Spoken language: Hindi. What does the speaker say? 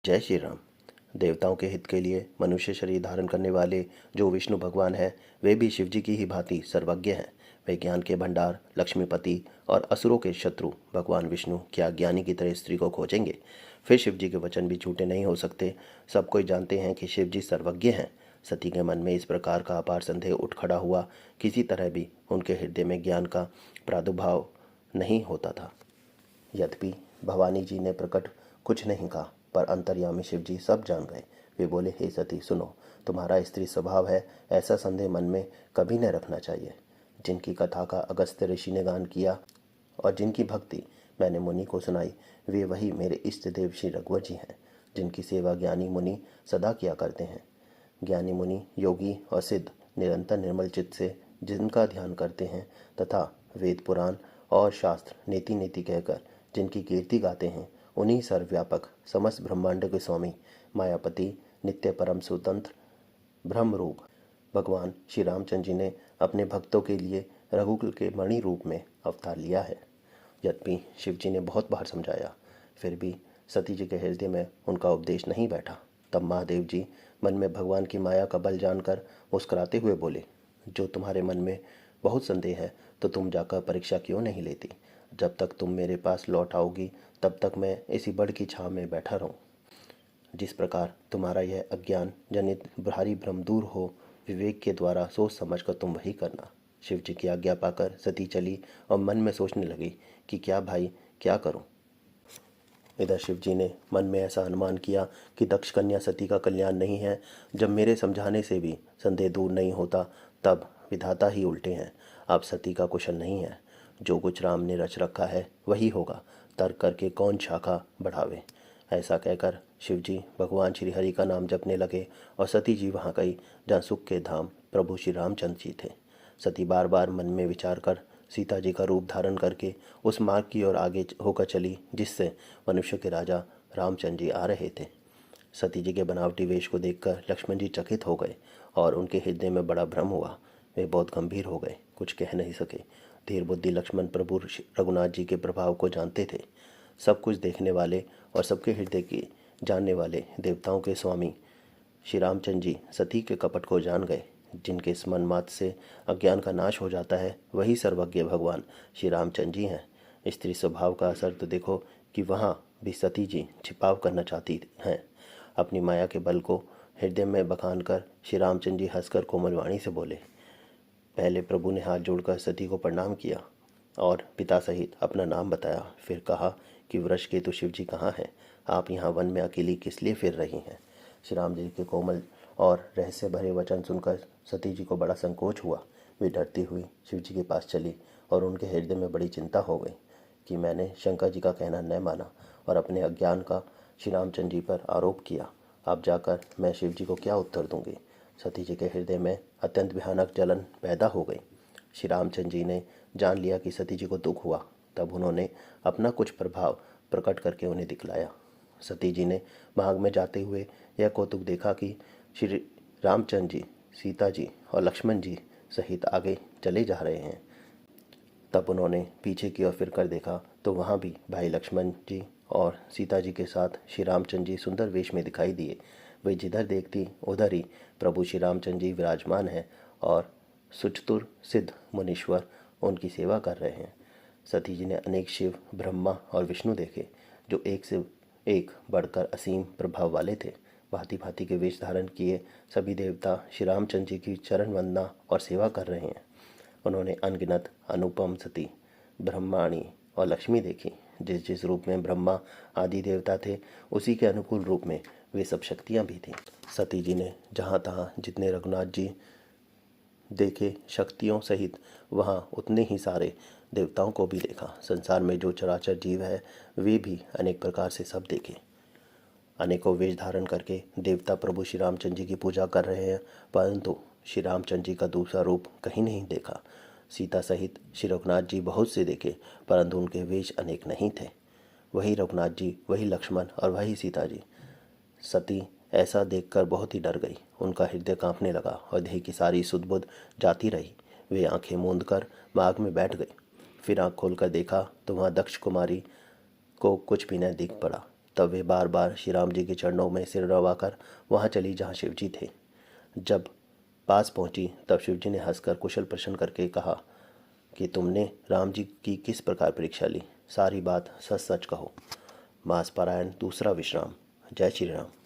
जय श्री राम। देवताओं के हित के लिए मनुष्य शरीर धारण करने वाले जो विष्णु भगवान हैं, वे भी शिव जी की ही भांति सर्वज्ञ हैं। वे ज्ञान के भंडार, लक्ष्मीपति और असुरों के शत्रु भगवान विष्णु क्या ज्ञानी की तरह स्त्री को खोजेंगे? फिर शिव जी के वचन भी झूठे नहीं हो सकते। सब कोई जानते हैं कि शिव जी सर्वज्ञ हैं। सती के मन में इस प्रकार का अपार संदेह उठ खड़ा हुआ, किसी तरह भी उनके हृदय में ज्ञान का प्रादुर्भाव नहीं होता था। यद्यपि भवानी जी ने प्रकट कुछ नहीं कहा, पर अंतर्यामी शिव जी सब जान गए। वे बोले, हे सती सुनो, तुम्हारा स्त्री स्वभाव है, ऐसा संदेह मन में कभी न रखना चाहिए। जिनकी कथा का अगस्त्य ऋषि ने गान किया और जिनकी भक्ति मैंने मुनि को सुनाई, वे वही मेरे इष्ट देव श्री रघुवर जी हैं, जिनकी सेवा ज्ञानी मुनि सदा किया करते हैं। ज्ञानी मुनि, योगी और सिद्ध निरंतर निर्मल चित्त से जिनका ध्यान करते हैं तथा वेद पुराण और शास्त्र नेति नेति कहकर जिनकी कीर्ति गाते हैं, उन्हीं सर्वव्यापक समस्त ब्रह्मांड के स्वामी मायापति नित्य परम स्वतंत्र ब्रह्म रूप भगवान श्री रामचंद्र जी ने अपने भक्तों के लिए रघुकुल के मणि रूप में अवतार लिया है। यद्यपि शिव जी ने बहुत बार समझाया, फिर भी सती जी के हृदय में उनका उपदेश नहीं बैठा। तब महादेव जी मन में भगवान की माया का बल जानकर मुस्कुराते हुए बोले, जो तुम्हारे मन में बहुत संदेह है तो तुम जाकर परीक्षा क्यों नहीं लेती? जब तक तुम मेरे पास लौट आओगी तब तक मैं इसी बड़ की छांव में बैठा रहूं। जिस प्रकार तुम्हारा यह अज्ञान जनित भारी भ्रम दूर हो, विवेक के द्वारा सोच समझ कर तुम वही करना। शिव जी की आज्ञा पाकर सती चली और मन में सोचने लगी कि क्या भाई, क्या करूं। इधर शिव जी ने मन में ऐसा अनुमान किया कि दक्ष कन्या सती का कल्याण नहीं है। जब मेरे समझाने से भी संदेह दूर नहीं होता, तब विधाता ही उल्टे हैं। अब सती का कुशल नहीं है। जो कुछ राम ने रच रखा है वही होगा, तर्क करके कौन शाखा बढ़ावे। ऐसा कहकर शिव जी भगवान श्री हरि का नाम जपने लगे और सती जी वहाँ गई जहाँ सुख के धाम प्रभु श्री रामचंद्र जी थे। सती बार बार मन में विचार कर सीता जी का रूप धारण करके उस मार्ग की ओर आगे होकर चली जिससे मनुष्य के राजा रामचंद्र जी आ रहे थे। सती जी के बनावटी वेश को देखकर लक्ष्मण जी चकित हो गए और उनके हृदय में बड़ा भ्रम हुआ। वे बहुत गंभीर हो गए, कुछ कह नहीं सके। धीर बुद्धि लक्ष्मण प्रभु रघुनाथ जी के प्रभाव को जानते थे। सब कुछ देखने वाले और सबके हृदय की जानने वाले देवताओं के स्वामी श्री रामचंद्र जी सती के कपट को जान गए। जिनके स्मरण मात्र से अज्ञान का नाश हो जाता है, वही सर्वज्ञ भगवान श्री रामचंद्र जी हैं। स्त्री स्वभाव का असर तो देखो कि वहाँ भी सती जी छिपाव करना चाहती हैं। अपनी माया के बल को हृदय में बखान कर श्री रामचंद्र जी हंसकर कोमल वाणी से बोले। पहले प्रभु ने हाथ जोड़कर सती को प्रणाम किया और पिता सहित अपना नाम बताया। फिर कहा कि वृष केतु शिव जी कहाँ हैं? आप यहाँ वन में अकेली किस लिए फिर रही हैं? श्री राम जी के कोमल और रहस्य भरे वचन सुनकर सती जी को बड़ा संकोच हुआ। वे डरती हुई शिव जी के पास चली और उनके हृदय में बड़ी चिंता हो गई कि मैंने शंकर जी का कहना न माना और अपने अज्ञान का श्री रामचंद्र जी पर आरोप किया। अब जाकर मैं शिव जी को क्या उत्तर दूंगी? सती जी के हृदय में अत्यंत भयानक जलन पैदा हो गई। श्री रामचंद्र जी ने जान लिया कि सती जी को दुख हुआ। तब उन्होंने अपना कुछ प्रभाव प्रकट करके उन्हें दिखलाया। सती जी ने मार्ग में जाते हुए यह कौतुक देखा कि श्री रामचंद्र जी सीता जी और लक्ष्मण जी सहित आगे चले जा रहे हैं। तब उन्होंने पीछे की ओर फिर कर देखा तो वहाँ भी भाई लक्ष्मण जी और सीता जी के साथ श्री रामचंद्र जी सुंदर वेश में दिखाई दिए। वे जिधर देखती उधर ही प्रभु श्री रामचंद्र जी विराजमान हैं और सुचतुर सिद्ध मुनीश्वर उनकी सेवा कर रहे हैं। सती जी ने अनेक शिव, ब्रह्मा और विष्णु देखे, जो एक से एक बढ़कर असीम प्रभाव वाले थे। भांति भांति के वेश धारण किए सभी देवता श्री रामचंद्र जी की चरण वंदना और सेवा कर रहे हैं। उन्होंने अनगिनत अनुपम सती, ब्रह्माणी और लक्ष्मी देखी। जिस जिस रूप में ब्रह्मा आदि देवता थे, उसी के अनुकूल रूप में वे सब शक्तियाँ भी थीं। सती जी ने जहाँ तहाँ जितने रघुनाथ जी देखे शक्तियों सहित, वहाँ उतने ही सारे देवताओं को भी देखा। संसार में जो चराचर जीव है, वे भी अनेक प्रकार से सब देखे। अनेकों वेश धारण करके देवता प्रभु श्री रामचंद्र जी की पूजा कर रहे हैं, परंतु श्री रामचंद्र जी का दूसरा रूप कहीं नहीं देखा। सीता सहित श्री रघुनाथ जी बहुत से देखे, परंतु उनके वेश अनेक नहीं थे। वही रघुनाथ जी, वही लक्ष्मण और वही सीता जी। सती ऐसा देखकर बहुत ही डर गई। उनका हृदय कांपने लगा और देह की सारी सुध-बुध जाती रही। वे आंखें मूंद कर बाग में बैठ गई। फिर आंख खोलकर देखा तो वहाँ दक्ष कुमारी को कुछ भी न दिख पड़ा। तब वे बार बार श्री राम जी के चरणों में सिर रवाकर वहाँ चली जहाँ शिवजी थे। जब पास पहुँची तब शिवजी ने हंसकर कुशल प्रश्न करके कहा कि तुमने राम जी की किस प्रकार परीक्षा ली, सारी बात सच सच कहो। मास पारायण दूसरा विश्राम। जय श्री राम।